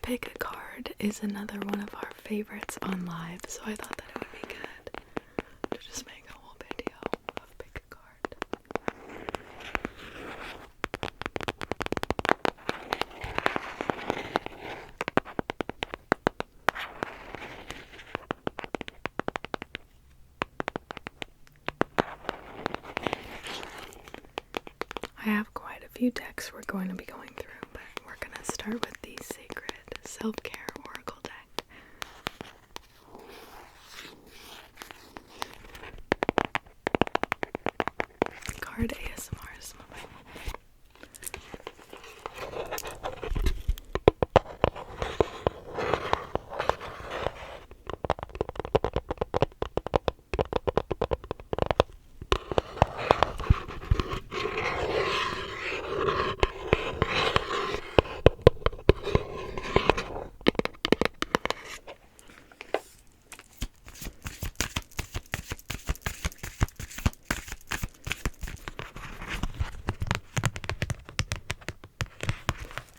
pick a card is another one of our favorites on live, so I thought that it would be good to just make a whole video of pick a card. I have quite a few decks we're going to be going through, but we're going to start with the Sacred Self-Care Oracle deck. Card ASMR is some of my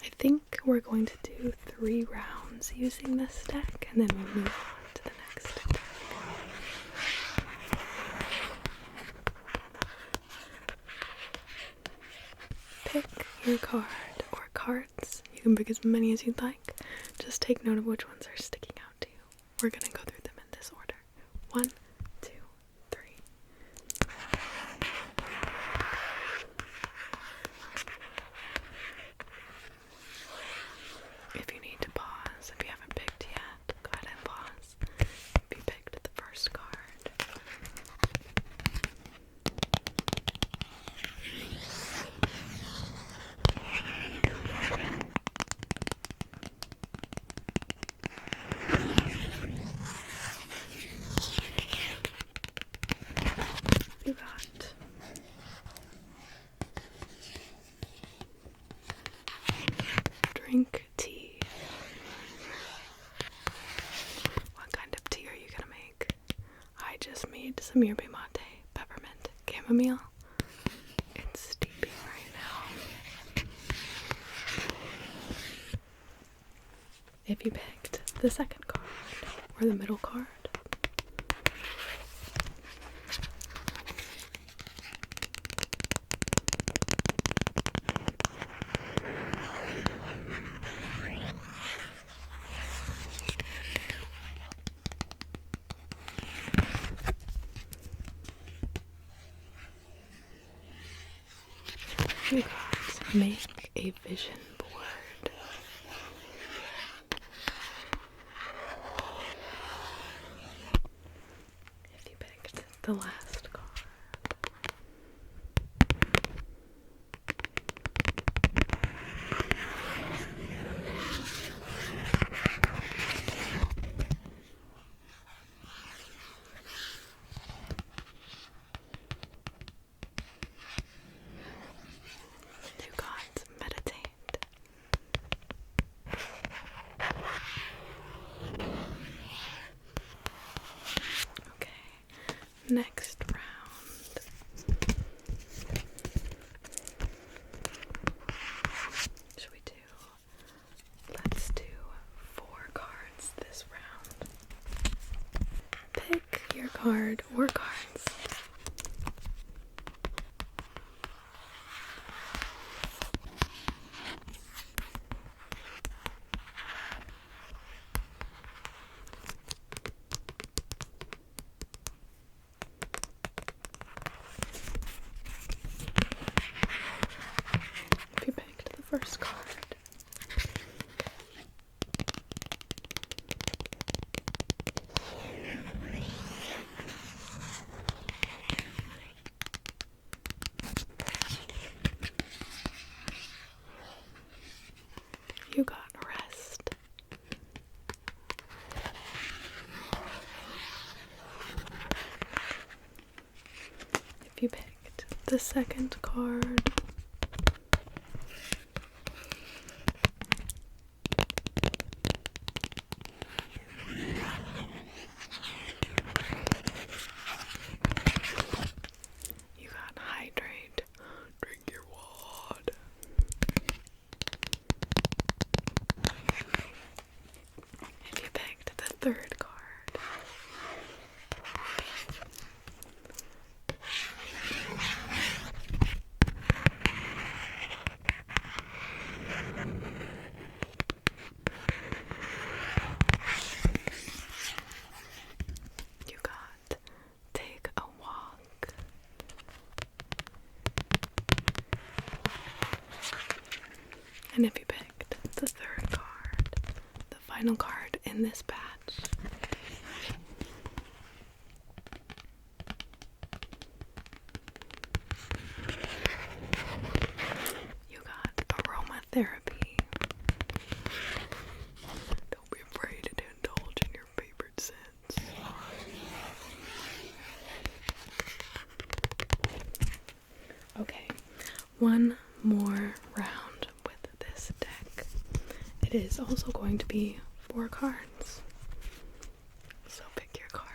I think we're going to do 3 rounds using this deck, and then we'll move on to the next deck. Pick your card or cards. You can pick as many as you'd like. Just take note of which ones are sticking out to you. We're gonna go through them in this order. 1, 2, 3. If you need to pause, if you haven't picked yet, go ahead and pause. If you picked the first card. You got drink tea. What kind of tea are you gonna make? I just made some yerba mate, peppermint, chamomile. It's steeping right now. If you picked the second card or the middle card, you got make a vision board. If you picked the last card, you got meditate. Okay, next round. Should we do? Let's do 4 cards this round. Pick your card or cards. If you picked the first card, you got rest. If you picked the second card, you got hydrate. Drink your water. And if you picked the third card, the final card in this batch, you got aromatherapy. Don't be afraid to indulge in your favorite scents. Okay, one more round with this deck. It is also going to be 4 cards, so pick your cards.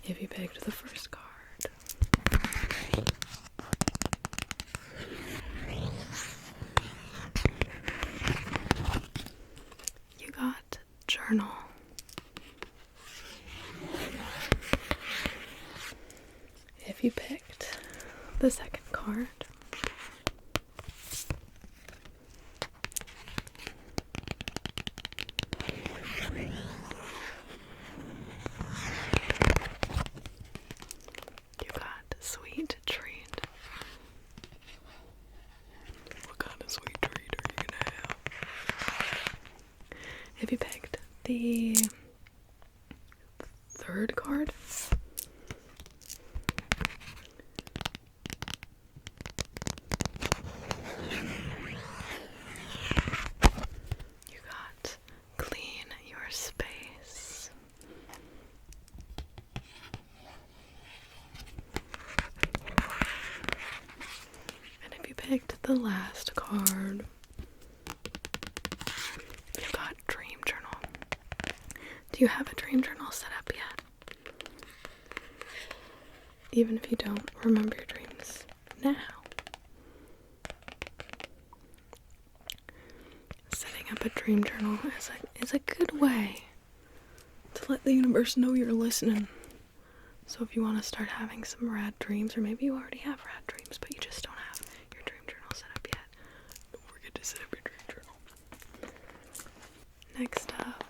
If you picked the first card, you got journal. If you picked the second card, you got sweet treat. What kind of sweet treat are you gonna have? If you picked the third card, you got clean your space. And if you picked the last card, you got dream journal. Do you have a dream journal set up yet? Even if you don't remember your dreams now, setting up a dream journal is a good way to let the universe know you're listening. So if you want to start having some rad dreams, or maybe you already have rad dreams, but you just don't have your dream journal set up yet, don't forget to set up your dream journal. Next up,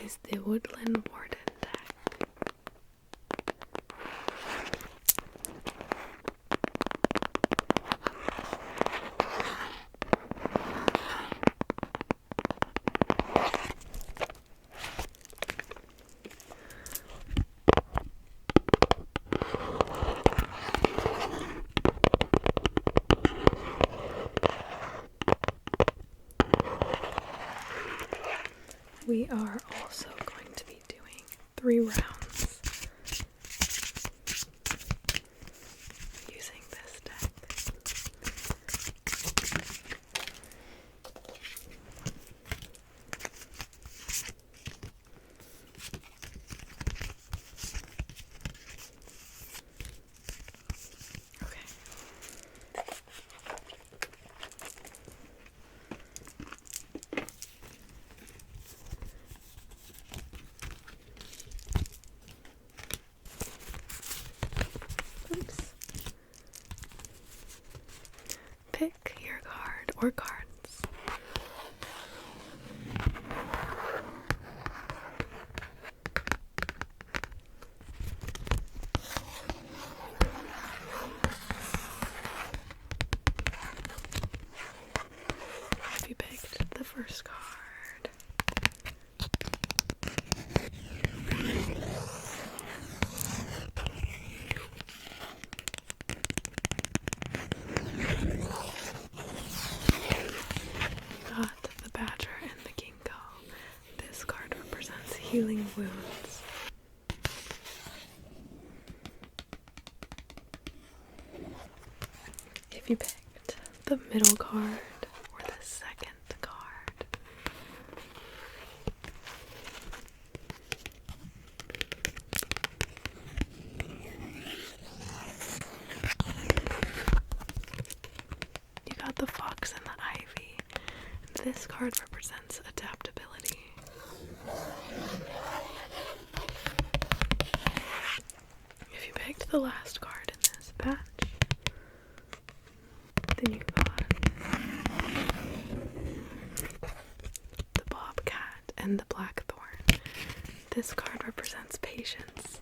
is the Woodland Warden deck. We are also going to be doing 3 rounds using this deck. Okay. Oops. Pick your card or cards. If you picked the first card, got the badger and the ginkgo. This card represents healing wounds. If you picked the middle card or the second card, you got the fox and the ivy. This card represents adaptability. the last card in this batch. Then you got the bobcat and the blackthorn. This card represents patience.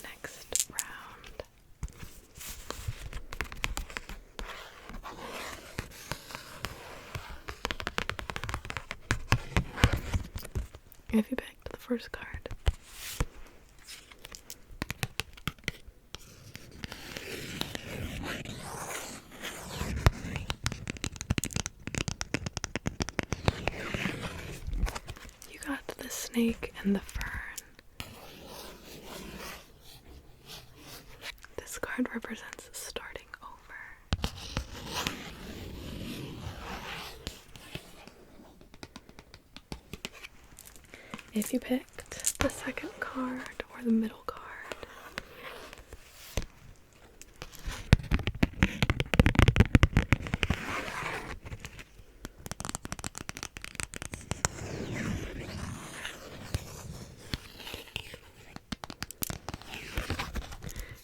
Next round. If you picked the first card, you got the snake and the fern. This card represents starting over. If you picked the second card or the middle card,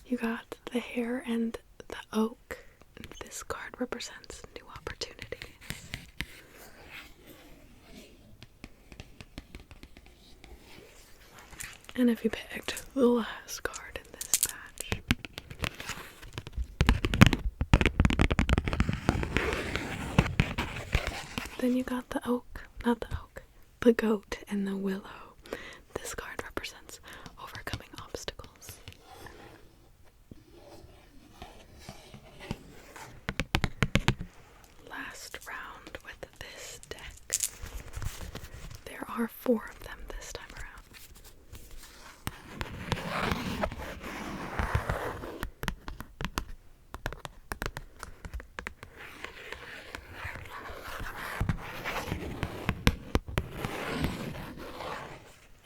you got the hare and the oak. This card represents new opportunities. And if you picked the last card in this batch, then you got the the goat and the willow. This card represents overcoming obstacles. Last round with this deck. There are 4 of them this time around.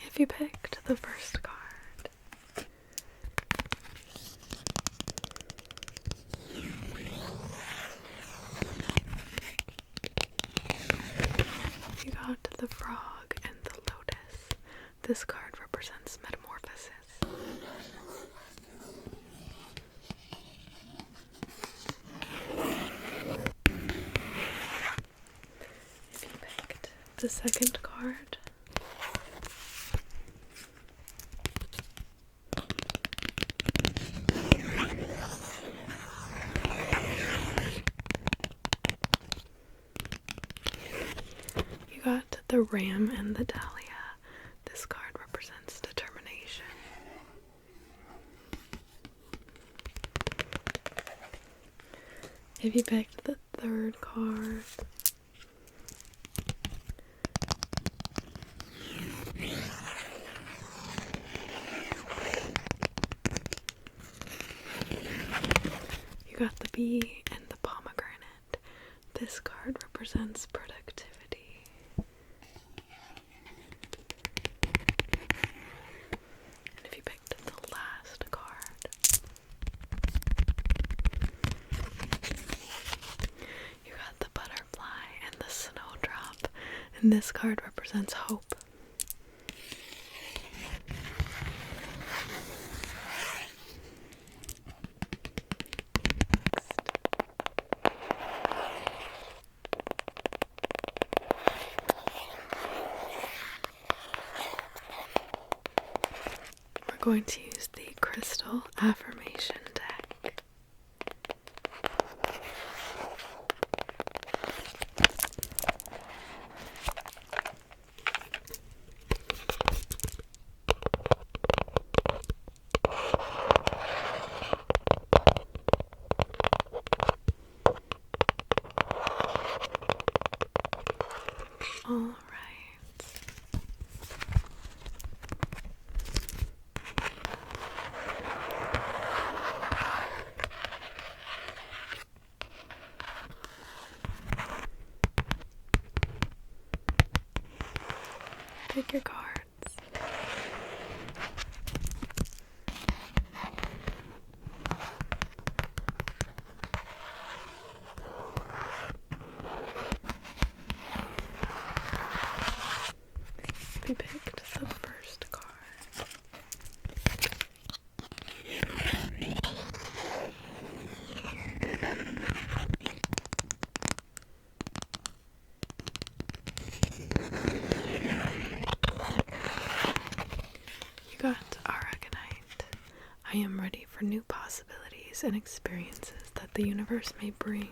If you picked the first card, you got the frog and the lotus. This card represents metamorphosis. If you picked the second card, you got the ram and the dahlia. This card represents determination. If you picked the third card, you got the bee and the pomegranate. This card represents productivity. And if you picked the last card, you got the butterfly and the snowdrop. And this card represents hope. We're going to use the crystal affirmation deck. All right. You picked the first card. You got Aragonite. I am ready for new possibilities and experiences that the universe may bring.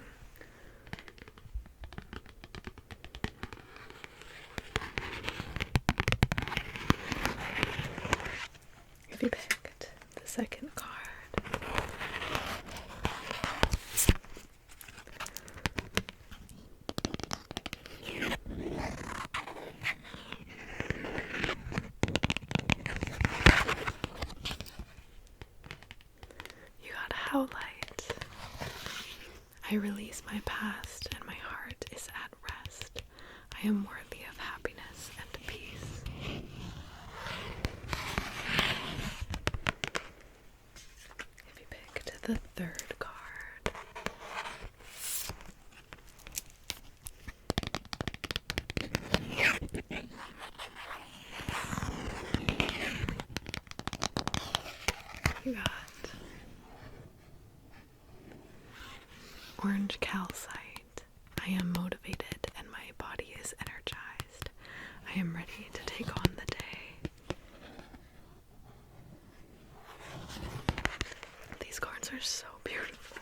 If you picked the second card, you got Howlite. I release my past and my heart is at rest. I am worthy of happiness and peace. If you picked the third card, you got Orange Calcite. I am motivated and my body is energized. I am ready to take on the day. These cards are so beautiful.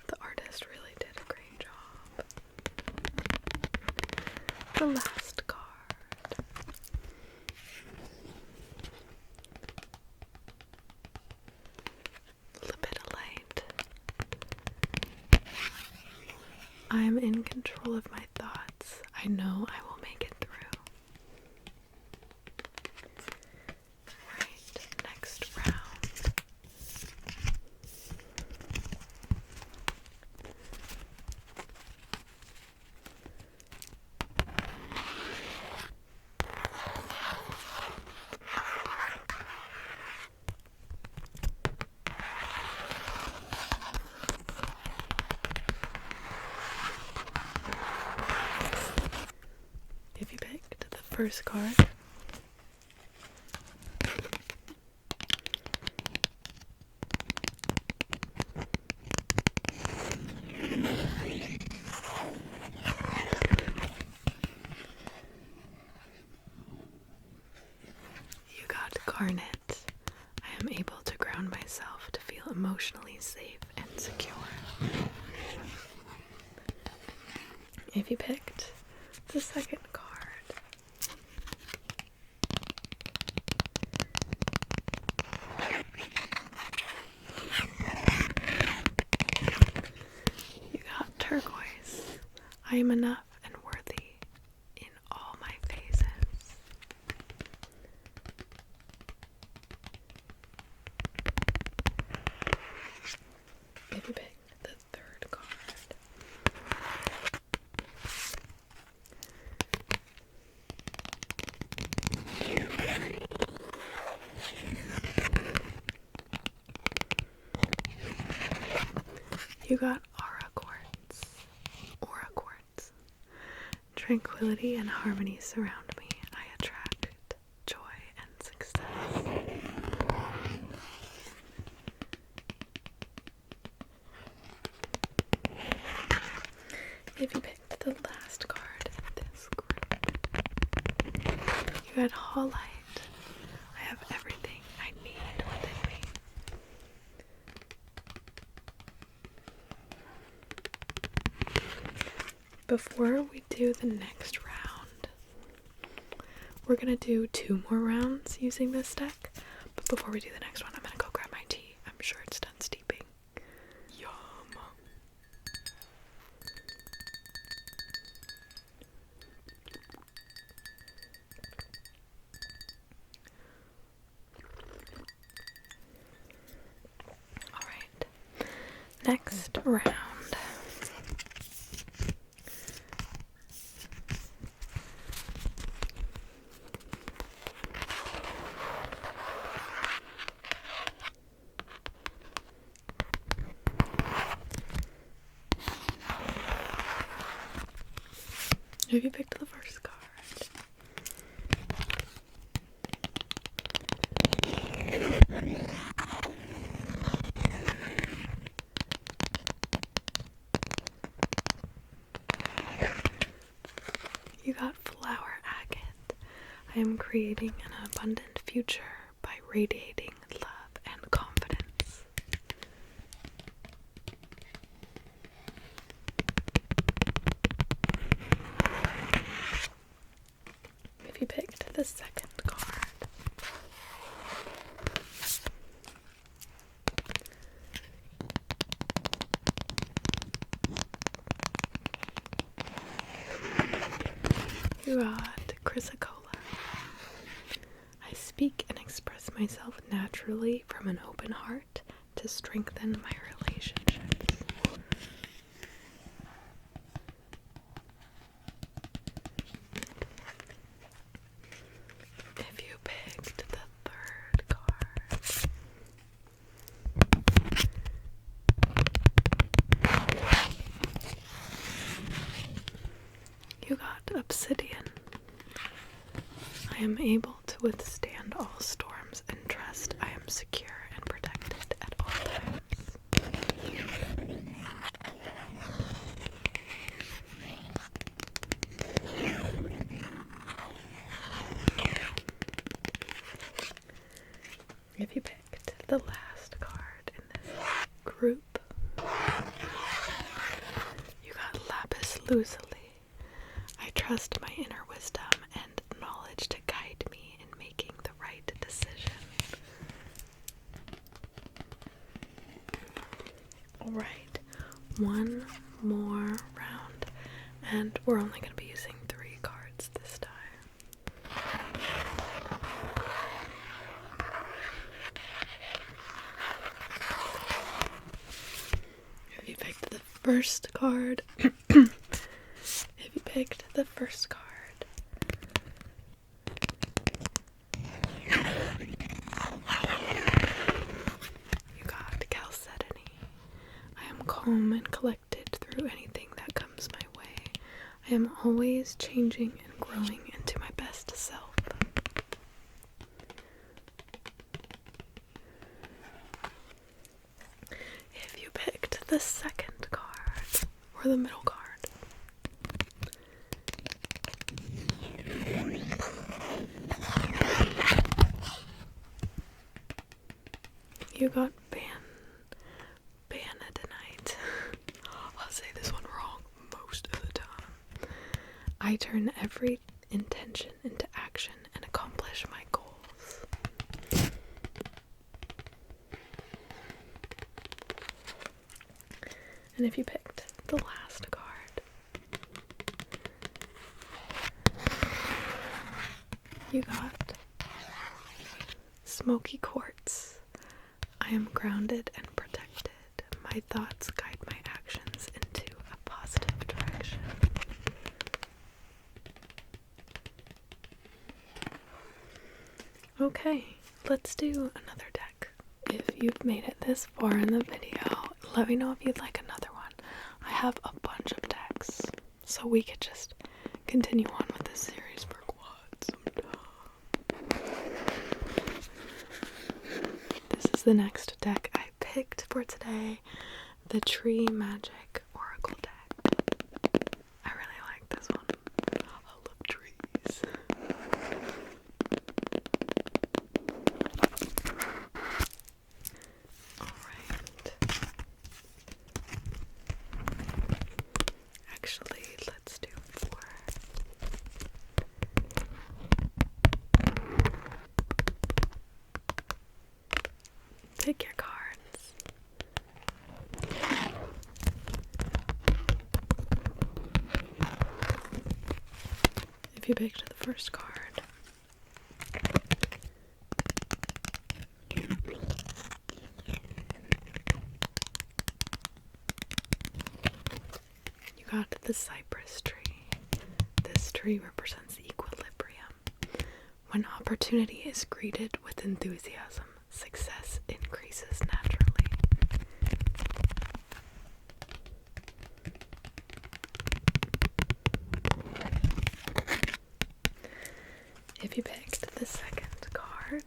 The artist really did a great job. The last card. Lepidolite. I am in control of my thoughts. I know I will make it through. Right, next round. If you picked the first card, you got Garnet. I am able to ground myself to feel emotionally safe and secure. If you picked the second card, you got Turquoise. I am enough and worthy in all my phases. If you picked the third card, you got Aura Quartz. Aura Quartz. Tranquility and harmony surround me. I attract joy and success. If you picked the last card in this group, you got Hallite. I have everything I need within me. Before we do the next round, we're gonna do 2 more rounds using this deck. But before we do the next one, I'm gonna go grab my tea. I'm sure it's done steeping. Yum. Alright. Next round. Have you picked the first card? I am creating an abundant future by radiating love and confidence. If you picked the second card, you got Chrysocolla. I speak and express myself naturally from an open heart to strengthen my relationships. If you picked the third card, you got Obsidian. I am able to withstand all storms and trust I am secure and protected at all times. If you picked the last card in this group, you got Lapis Lazuli. I trust my inner wisdom and knowledge to guide me in making the right decision. Alright, one more round, and we're only going to be using 3 cards this time. If you picked the first card, if you picked the first card, you got Chalcedony. I am calm and collected through anything that comes my way. I am always changing and growing into my best self. If you picked the second card, or the middle card, you got Banadonite. I'll say this one wrong most of the time. I turn every intention into action and accomplish my goals. And if you picked the last card, you got Smoky Quartz. I am grounded and protected. My thoughts guide my actions into a positive direction. Okay, let's do another deck. If you've made it this far in the video, let me know if you'd like another one. I have a bunch of decks, so we could just continue on with this series for quite some time. This is the next deck I picked for today, the Tree Magic Oracle deck. I really like this one. I love trees. Alright. Actually, let's do 4. Pick your cards. If you picked the first card, you got the cypress tree. This tree represents equilibrium. When opportunity is greeted with enthusiasm, success increases naturally. If you picked the second card,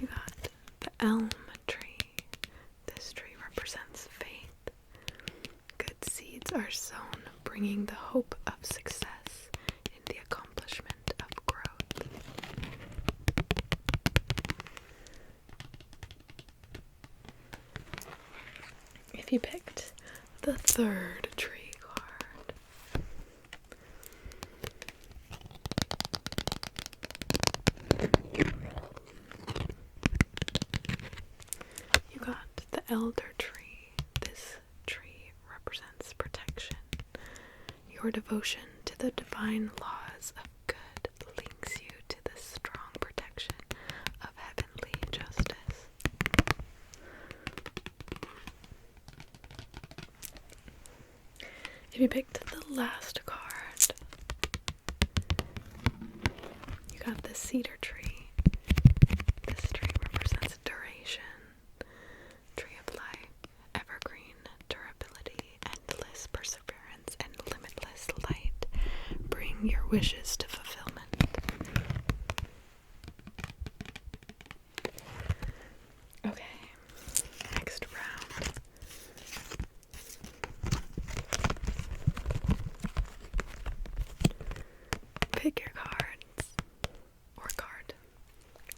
you got elm tree. This tree represents faith. Good seeds are sown, bringing the hope of success in the accomplishment of growth. If you picked the third tree card, you got the elder tree. This tree represents protection. Your devotion to the divine laws of good links you to the strong protection of heavenly justice. If you picked the last card, you got the cedar tree. This tree represents duration, tree of life, evergreen, durability, endless perseverance, and limitless light. Bring your wishes to fulfillment. Okay, next round. Pick your cards, or card.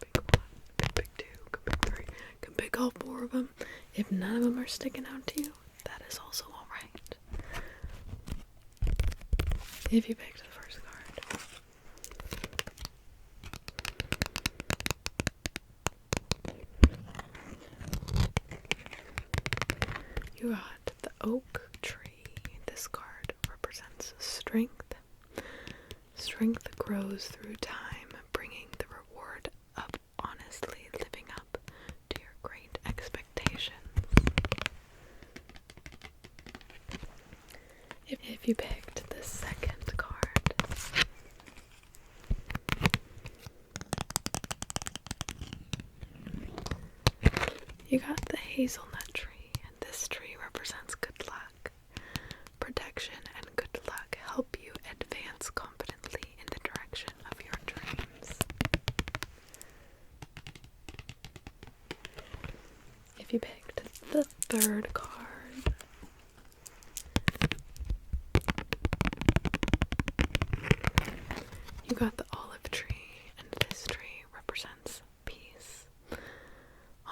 Pick one, can pick two, can pick three, can pick all four of them. If none of them are sticking out to you, that is also alright. If you picked the first card, you got the oak tree. This card represents strength. Strength grows through time, bringing the reward of honestly living up to your great expectations. If you picked the second card, you got the hazelnut tree, and this tree represents good luck. Protection and good luck help you advance confidently in the direction of your dreams. If you picked the third card, you got the olive tree, and this tree represents peace.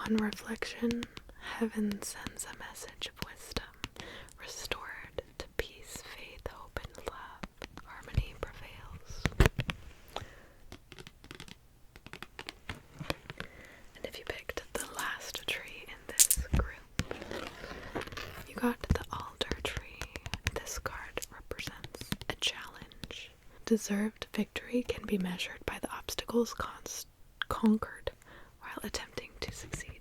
On reflection, heaven sends a message of wisdom, restored to peace, faith, hope, and love. Harmony prevails. And if you picked the last tree in this group, you got the alder tree. This card represents a challenge. Deserved victory can be measured by the obstacles conquered while attempting to succeed.